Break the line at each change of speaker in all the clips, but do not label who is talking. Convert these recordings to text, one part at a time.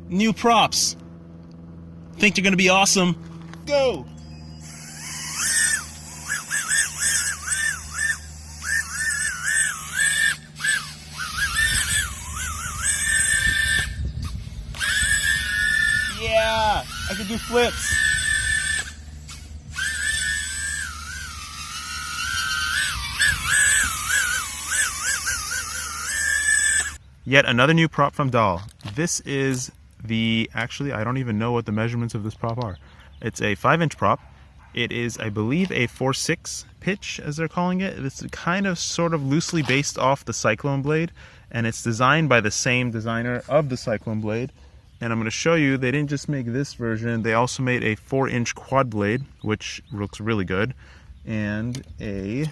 New props. Think they're gonna be awesome. Go! Yeah! I can do flips. Yet another new prop from DAL. This is actually, I don't even know what the measurements of this prop are. It's a 5-inch prop. It is, I believe, a 4/6 pitch, as they're calling it. It's kind of sort of loosely based off the Cyclone blade, and it's designed by the same designer of the Cyclone blade. And I'm going to show you, they didn't just make this version, they also made a 4-inch quad blade, which looks really good, and a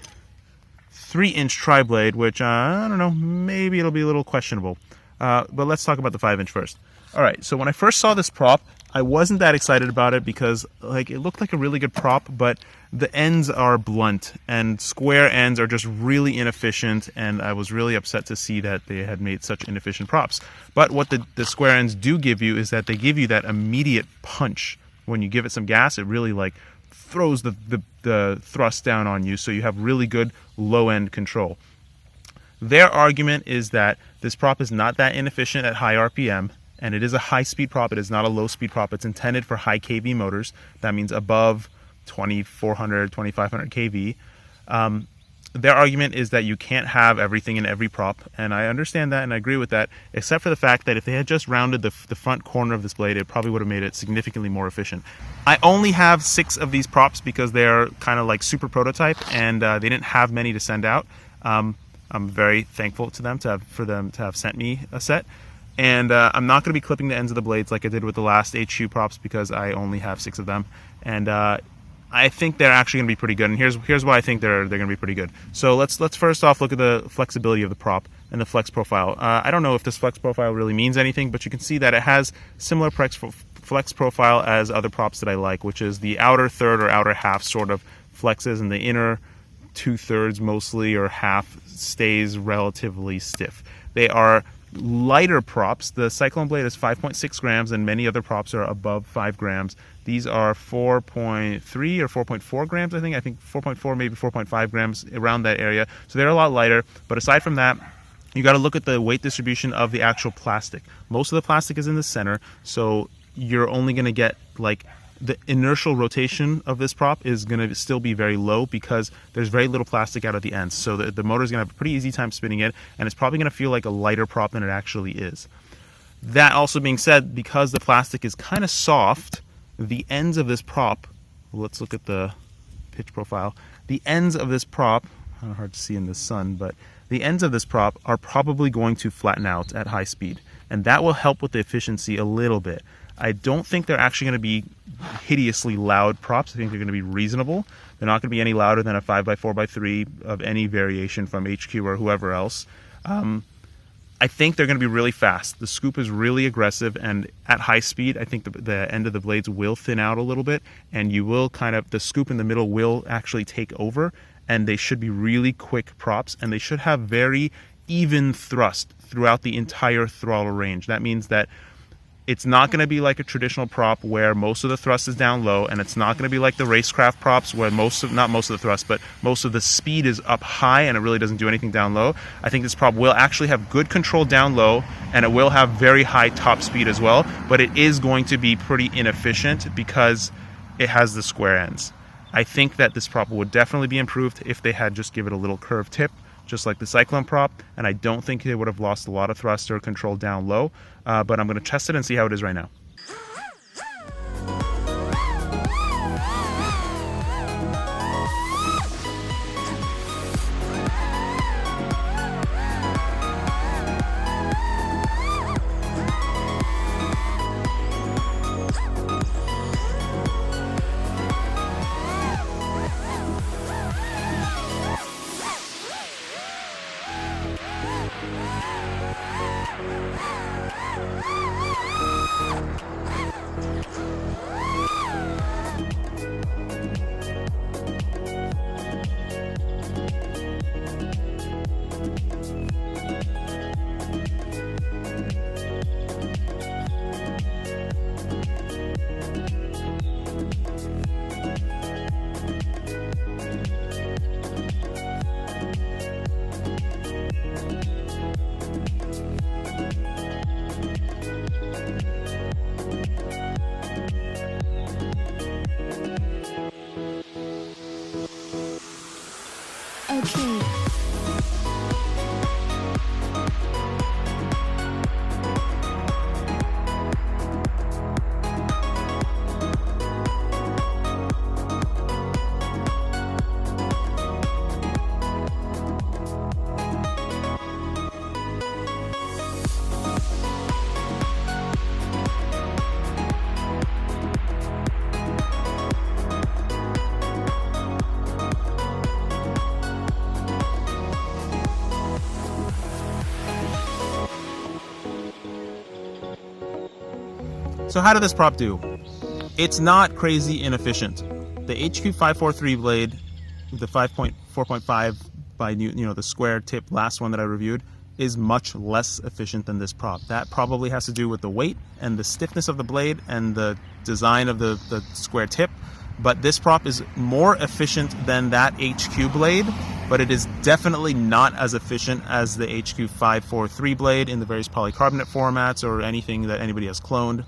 3-inch tri-blade, which I don't know, maybe it'll be a little questionable. But let's talk about the 5-inch first. All right, so when I first saw this prop, I wasn't that excited about it because it looked like a really good prop, but the ends are blunt and square ends are just really inefficient, and I was really upset to see that they had made such inefficient props. But what the square ends do give you is that they give you that immediate punch. When you give it some gas, it really throws the thrust down on you, so you have really good low-end control. Their argument is that this prop is not that inefficient at high RPM, and it is a high-speed prop. It is not a low-speed prop. It's intended for high kV motors. That means above 2400, 2500 kV. Their argument is that you can't have everything in every prop, and I understand that and I agree with that, except for the fact that if they had just rounded the front corner of this blade, it probably would have made it significantly more efficient. I only have 6 of these props because they're kind of like super prototype, and they didn't have many to send out. I'm very thankful to them for them to have sent me a set. And I'm not going to be clipping the ends of the blades like I did with the last HU props because I only have 6 of them. And I think they're actually going to be pretty good. And here's why I think they're going to be pretty good. So let's first off look at the flexibility of the prop and the flex profile. I don't know if this flex profile really means anything, but you can see that it has similar flex profile as other props that I like, which is the outer third or outer half sort of flexes, and the inner 2/3 mostly or half stays relatively stiff. They are lighter props. The Cyclone blade is 5.6 grams and many other props are above 5 grams. These are 4.3 or 4.4 grams, I think 4.4, maybe 4.5 grams, around that area. So they're a lot lighter, but aside from that, you got to look at the weight distribution of the actual plastic. Most of the plastic is in the center, so you're only going to get the inertial rotation of this prop is going to still be very low because there's very little plastic out at the ends. So the motor is going to have a pretty easy time spinning it, and it's probably going to feel like a lighter prop than it actually is. That also being said, because the plastic is kind of soft, the ends of this prop, let's look at the pitch profile. The ends of this prop, kind of hard to see in the sun, but the ends of this prop are probably going to flatten out at high speed, and that will help with the efficiency a little bit. I don't think they're actually going to be hideously loud props. I think they're going to be reasonable. They're not going to be any louder than a 5x4x3 of any variation from HQ or whoever else. I think they're going to be really fast. The scoop is really aggressive, and at high speed, I think the end of the blades will thin out a little bit, and you will the scoop in the middle will actually take over, and they should be really quick props, and they should have very even thrust throughout the entire throttle range. That means that it's not going to be like a traditional prop where most of the thrust is down low, and it's not going to be like the racecraft props where not most of the thrust, but most of the speed is up high and it really doesn't do anything down low. I think this prop will actually have good control down low, and it will have very high top speed as well, but it is going to be pretty inefficient because it has the square ends. I think that this prop would definitely be improved if they had just give it a little curved tip, just like the Cyclone prop, and I don't think they would have lost a lot of thrust or control down low, but I'm going to test it and see how it is right now. So how did this prop do? It's not crazy inefficient. The HQ543 blade, the 4.5 by the square tip last one that I reviewed, is much less efficient than this prop. That probably has to do with the weight and the stiffness of the blade and the design of the square tip. But this prop is more efficient than that HQ blade, but it is definitely not as efficient as the HQ543 blade in the various polycarbonate formats or anything that anybody has cloned.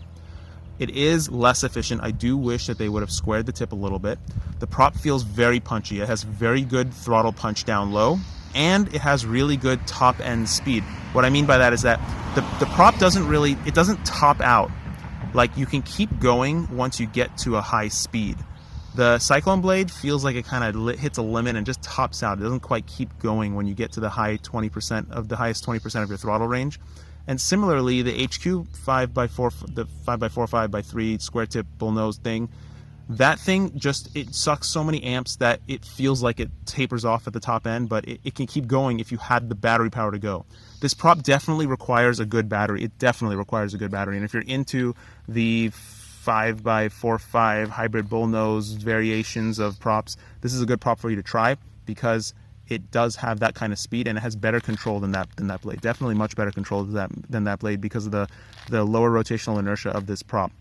It is less efficient. I do wish that they would have squared the tip a little bit. The prop feels very punchy. It has very good throttle punch down low, and it has really good top end speed. What I mean by that is that the prop doesn't top out. Like, you can keep going once you get to a high speed. The Cyclone blade feels like it kind of hits a limit and just tops out. It doesn't quite keep going when you get to the highest 20% of your throttle range. And similarly, the HQ 5x4, the 5x4, 5x3 square tip bullnose thing, that thing it sucks so many amps that it feels like it tapers off at the top end, but it can keep going if you had the battery power to go. This prop definitely requires a good battery. It definitely requires a good battery. And if you're into the 5x4.5 hybrid bullnose variations of props, this is a good prop for you to try, because it does have that kind of speed and it has better control than that blade. Definitely much better control than that blade because of the lower rotational inertia of this prop.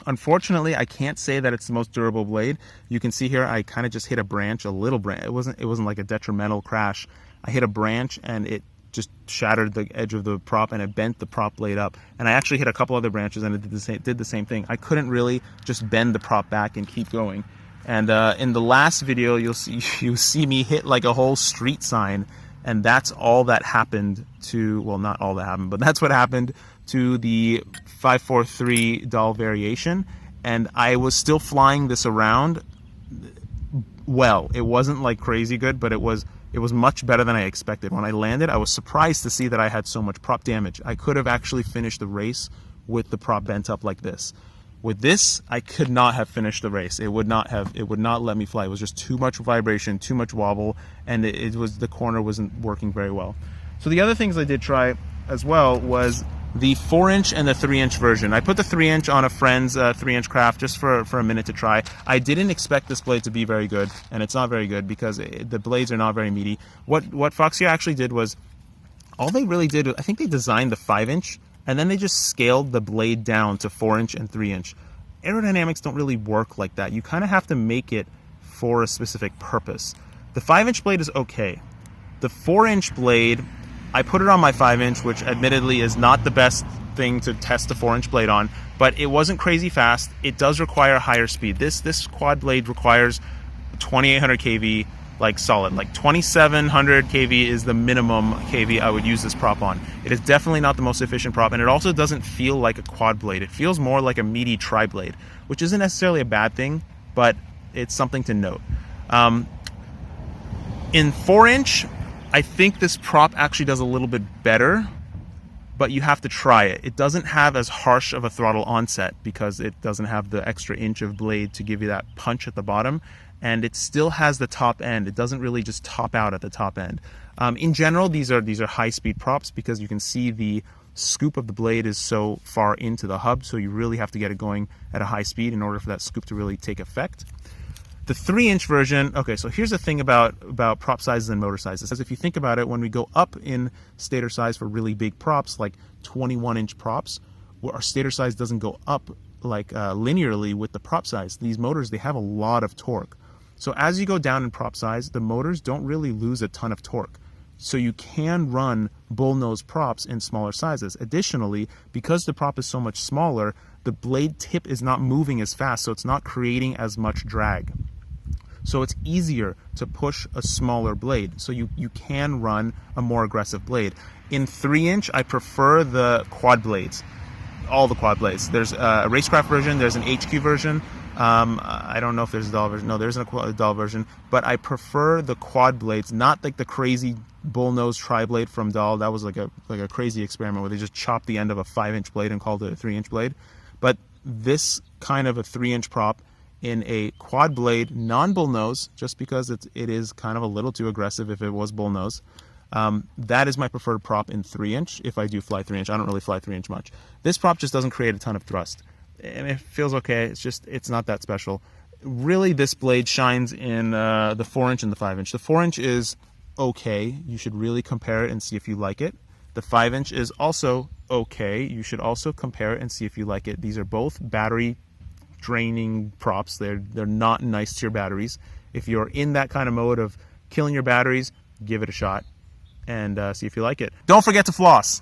Unfortunately, I can't say that it's the most durable blade. You can see here I kind of just hit a branch, a little branch. It wasn't like a detrimental crash. I hit a branch and it just shattered the edge of the prop and it bent the prop blade up. And I actually hit a couple other branches and it did the same thing. I couldn't really just bend the prop back and keep going. And in the last video, you see me hit like a whole street sign, and that's all that happened to, well, not all that happened, but that's what happened to the 543 DAL variation. And I was still flying this around well. It wasn't like crazy good, but it was much better than I expected. When I landed, I was surprised to see that I had so much prop damage. I could have actually finished the race with the prop bent up like this. With this, I could not have finished the race. It would not let me fly. It was just too much vibration, too much wobble, and the corner wasn't working very well. So the other things I did try as well was the 4-inch and the 3-inch version. I put the 3-inch on a friend's 3-inch craft just for a minute to try. I didn't expect this blade to be very good, and it's not very good because the blades are not very meaty. What Foxia actually did was, all they really did, I think they designed the 5-inch, and then they just scaled the blade down to 4-inch and 3-inch. Aerodynamics don't really work like that. You kind of have to make it for a specific purpose. The 5-inch blade is okay. The 4-inch blade, I put it on my 5-inch, which admittedly is not the best thing to test the 4-inch blade on, but it wasn't crazy fast. It does require higher speed. This quad blade requires 2800 kV, like solid. Like 2700 kV is the minimum kV I would use this prop on. It is definitely not the most efficient prop, and it also doesn't feel like a quad blade. It feels more like a meaty tri-blade, which isn't necessarily a bad thing, but it's something to note. In 4-inch, I think this prop actually does a little bit better, but you have to try it. It doesn't have as harsh of a throttle onset because it doesn't have the extra inch of blade to give you that punch at the bottom, and it still has the top end. It doesn't really just top out at the top end. In general, these are high-speed props because you can see the scoop of the blade is so far into the hub, so you really have to get it going at a high speed in order for that scoop to really take effect. The 3-inch version, okay, so here's the thing about prop sizes and motor sizes. As if you think about it, when we go up in stator size for really big props, like 21-inch props, where our stator size doesn't go up like linearly with the prop size. These motors, they have a lot of torque. So as you go down in prop size, the motors don't really lose a ton of torque. So you can run bullnose props in smaller sizes. Additionally, because the prop is so much smaller, the blade tip is not moving as fast, so it's not creating as much drag. So it's easier to push a smaller blade. So you can run a more aggressive blade. In 3-inch, I prefer the quad blades, all the quad blades. There's a racecraft version, there's an HQ version. I don't know if there's a DAL version. No, there's a DAL version, but I prefer the quad blades, not like the crazy bullnose tri-blade from DAL. That was like a crazy experiment where they just chopped the end of a 5-inch blade and called it a 3-inch blade. But this kind of a 3-inch prop in a quad blade, non-bullnose, just because it is kind of a little too aggressive if it was bullnose. That is my preferred prop in 3-inch if I do fly 3-inch. I don't really fly 3-inch much. This prop just doesn't create a ton of thrust. it feels okay. It's not that special. Really, this blade shines in the 4-inch and the 5-inch. The 4-inch is okay. You should really compare it and see if you like it. The 5-inch is also okay. You should also compare it and see if you like it. These are both battery draining props. They're not nice to your batteries. If you're in that kind of mode of killing your batteries, give it a shot and see if you like it. Don't forget to floss.